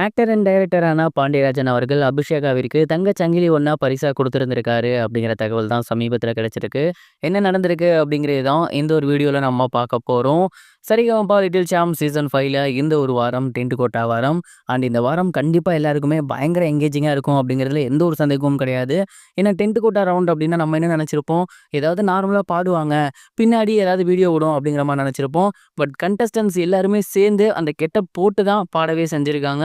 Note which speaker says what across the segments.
Speaker 1: Actor and டைரக்டரான Pandiarajan அவர்கள் அபிஷேகாவிற்கு தங்கச் சங்கிலி ஒண்ணா பரிசா குடுத்திருந்திருக்காரு அப்படிங்கிற தகவல் தான் சமீபத்தில கிடைச்சிருக்கு. என்ன நடந்திருக்கு அப்படிங்கிறது தான் இந்த ஒரு வீடியோல நம்ம பார்க்க போறோம். சரிகமபா லிட்டில் சாம்ப் சீசன் 5ல இந்த ஒரு வாரம் டென்ட் கோட்டா வாரம். இந்த வாரம் கண்டிப்பா எல்லாருக்குமே பயங்கர எங்கேஜிங்கா இருக்கும் அப்படிங்கிறதுல எந்த ஒரு சந்தேகமும் கிடையாது. ஏன்னா டென்ட் கோட்டா ரவுண்ட் அப்படின்னா நம்ம என்ன நினைச்சிருப்போம், ஏதாவது நார்மலா பாடுவாங்க, பின்னாடி ஏதாவது வீடியோ ஓடும் அப்படிங்கிற மாரி நினைச்சிருப்போம். பட் கண்டஸ்டன்ட்ஸ் எல்லாருமே சேர்ந்து அந்த கெட்டப் போட்டு தான் பாடவே செஞ்சிருக்காங்க.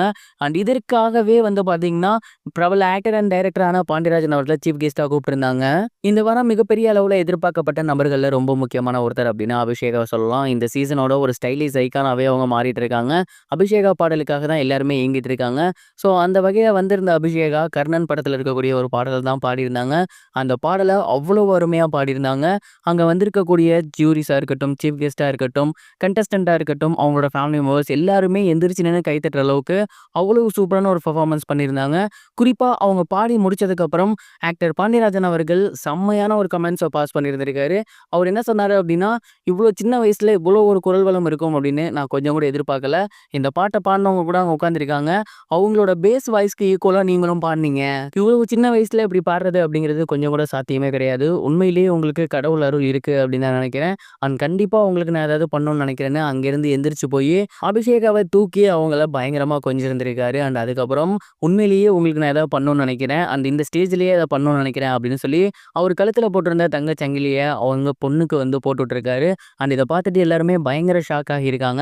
Speaker 1: இதற்காகவே வந்து பார்த்தீங்கன்னா, பிரபல ஆக்டர் அண்ட் டைரக்டரான பாண்டியராஜன் அவர்கள சீஃப் கெஸ்ட்டா கூப்பிட்டிருந்தாங்க. இந்த வாரம் மிகப்பெரிய அளவுல எதிர்பார்க்கப்பட்ட நபர்கள்ல ரொம்ப முக்கியமான ஒருத்தர் அப்படின்னா அபிஷேகாவ சொல்லலாம். இந்த சீசனோட ஒரு ஸ்டைலிஷ் ஐகானாவே அவங்க மாறிட்டு இருக்காங்க. அபிஷேகா பாடலுக்காக தான் எல்லாருமே ஏங்கிட்டு இருக்காங்க. ஸோ அந்த வகையில வந்திருந்த அபிஷேகா கர்ணன் படத்துல இருக்கக்கூடிய ஒரு பாடல் தான் பாடியிருந்தாங்க. அந்த பாடல அவ்வளோ அருமையா பாடியிருந்தாங்க. அங்க வந்திருக்கக்கூடிய ஜூரிஸா இருக்கட்டும், சீஃப் கெஸ்ட்டா இருக்கட்டும், கண்டஸ்டன்ட்டா இருக்கட்டும், அவங்களோட ஃபேமிலி மெம்பர்ஸ் எல்லாருமே எந்திரிச்சு நின்னு கை தட்டுற அளவுக்கு அவ்வளவு சூப்பரான ஒரு பெர்ஃபார்மன்ஸ் பண்ணியிருந்தாங்க. குறிப்பா அவங்க பாடி முடிச்சதுக்கப்புறம் ஆக்டர் பாண்டியராஜன் அவர்கள் செம்மையான ஒரு கமெண்ட்ஸ பாஸ் பண்ணியிருந்திருக்காரு. அவர் என்ன சொன்னாரு அப்படின்னா, "இவ்ளோ சின்ன வயசுல இவ்வளோ ஒரு குரல் வளம் இருக்கும் அப்படின்னு நான் கொஞ்சம் கூட எதிர்பார்க்கல. இந்த பாட்ட பாடுனவங்க கூட அங்க உட்கார்ந்திருக்காங்க. அவங்களோட பேஸ் வாய்ஸ்க்கு ஈக்குவலா நீங்களும் பாடுனீங்க. இவ்வளவு சின்ன வயசுல இப்படி பாடுறது அப்படிங்கிறது கொஞ்சம் கூட சாத்தியமே கிடையாது. உண்மையிலேயே உங்களுக்கு கடவுள் அருள் இருக்கு அப்படின்னு நான் நினைக்கிறேன். கண்டிப்பா உங்களுக்கு நான் ஏதாவது பண்ணணும்னு நினைக்கிறேன்னு" அங்கிருந்து எந்திரிச்சு போயி அபிஷேகாவ தூக்கி அவங்கள பயங்கரமா கொஞ்சிருந்திருக்காரு. அதுக்கப்புறம் "உண்மையிலேயே உங்களுக்கு நான் ஏதாவது பண்ணணும்னு நினைக்கிறேன். இந்த ஸ்டேஜ்லயே அத பண்ணணும்னு நினைக்கிறேன்" அப்படின்னு சொல்லி அவர் கழுத்துல போட்டிருந்த தங்கச் சங்கிலிய அவங்க பொண்ணுக்கு வந்து போட்டு விட்டுருக்காரு. இத பார்த்துட்டு எல்லாருமே பயங்கர ஷாக் ஆகியிருக்காங்க.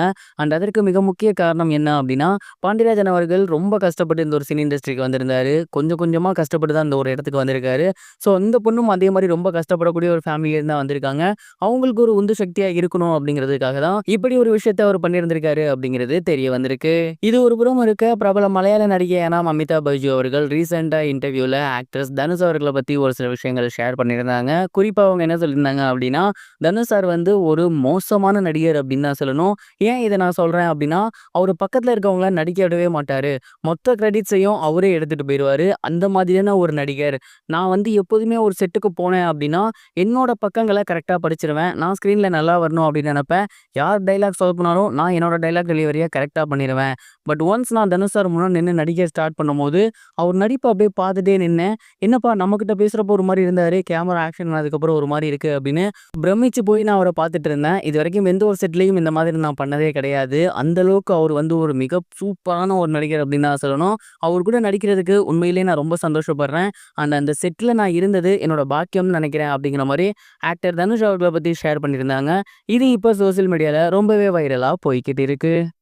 Speaker 1: அதற்கு மிக முக்கிய காரணம் என்ன அப்படின்னா, பாண்டியராஜன் அவர்கள் ரொம்ப கஷ்டப்பட்டு இந்த ஒரு சினி இண்டஸ்ட்ரிக்கு வந்திருந்தாரு. கொஞ்சம் கொஞ்சமா கஷ்டப்பட்டு தான் இந்த ஒரு இடத்துக்கு வந்திருக்காரு. ஸோ இந்த பொண்ணும் அதே மாரி ரொம்ப கஷ்டப்படக்கூடிய ஒரு ஃபேமிலியிலேருந்து தான் வந்திருக்காங்க. அவங்களுக்கு ஒரு உந்து சக்தியா இருக்கணும் அப்படிங்கிறதுக்காக தான் இப்படி ஒரு விஷயத்த அவர் பண்ணியிருந்திருக்காரு அப்படிங்கிறது தெரிய வந்திருக்கு. இது ஒரு புறம் இருக்க, பிரபல மலையாள நடிகையான அமிதா பைஜு அவர்கள் ரீசெண்டா இன்டர்வியூல ஆக்ட்ரஸ் தனுஷ் அவர்கள பத்தி ஒரு சில விஷயங்கள் ஷேர் பண்ணியிருந்தாங்க. குறிப்பா அவங்க என்ன சொல்லியிருந்தாங்க அப்படின்னா, தனுஷ் சார் வந்து ஒரு மோசமான நடிகர் அப்படின்னு தான் சொல்லணும். ஏன் இத நான் சொல்றேன் அப்படின்னா, அவரு பக்கத்துல இருக்கவங்கள நடிக்க விடவே மாட்டாரு. மொத்த கிரெடிட்ஸையும் அவரே எடுத்துட்டு போயிருவாரு. அந்த மாதிரியான ஒரு நடிகர். நான் வந்து எப்போதுமே ஒரு செட்டுக்கு போனேன் அப்படின்னா, என்னோட பக்கங்கள கரெக்ட்டா படிச்சிருவேன். நான் ஸ்க்ரீன்ல நல்லா வரணும் அப்படின்னு நெனப்பேன். யார் டயலாக் சொதப்புனாலும் நான் என்னோட டயலாக் டெலிவரிய கரெக்ட்டா பண்ணிருவேன். பட் ஒன்ஸ் நான் தனுஷ் சார் முன்னாடி நின்னு நடிக்க ஸ்டார்ட் பண்ணும்போது, அவர் நடிப்ப அப்படியே பார்த்துட்டே நின்னேன். "என்னப்பா நம்மகிட்ட பேசுறப்போ ஒரு மாரி இருந்தாரு, கேமரா ஆக்ஷன் ஆனதுக்கப்புறம் ஒரு மாரி இருக்கு" அப்படின்னு பிரமிச்சு போய் நான் அவர பார்த்துட்டு இருந்தேன். இதுவரைக்கும் எந்த ஒரு செட்லயும் இந்த மாதிரி நான் பண்ணதே கிடையாது. அந்த அளவுக்கு அவர் வந்து ஒரு மிக சூப்பரான ஒரு நடிகர் அப்படின்னு தான் சொல்லணும். அவர் கூட நடிக்கிறதுக்கு உண்மையிலேயே நான் ரொம்ப சந்தோஷப்படுறேன். அந்த செட்ல நான் இருந்தது என்னோட பாக்கியம்னு நினைக்கிறேன் அப்படிங்கிற மாரி ஆக்டர் தனுஷ் அவர்கள பத்தி ஷேர் பண்ணியிருந்தாங்க. இது இப்ப சோசியல் மீடியால ரொம்பவே வைரலா போய்க்கிட்டு இருக்கு.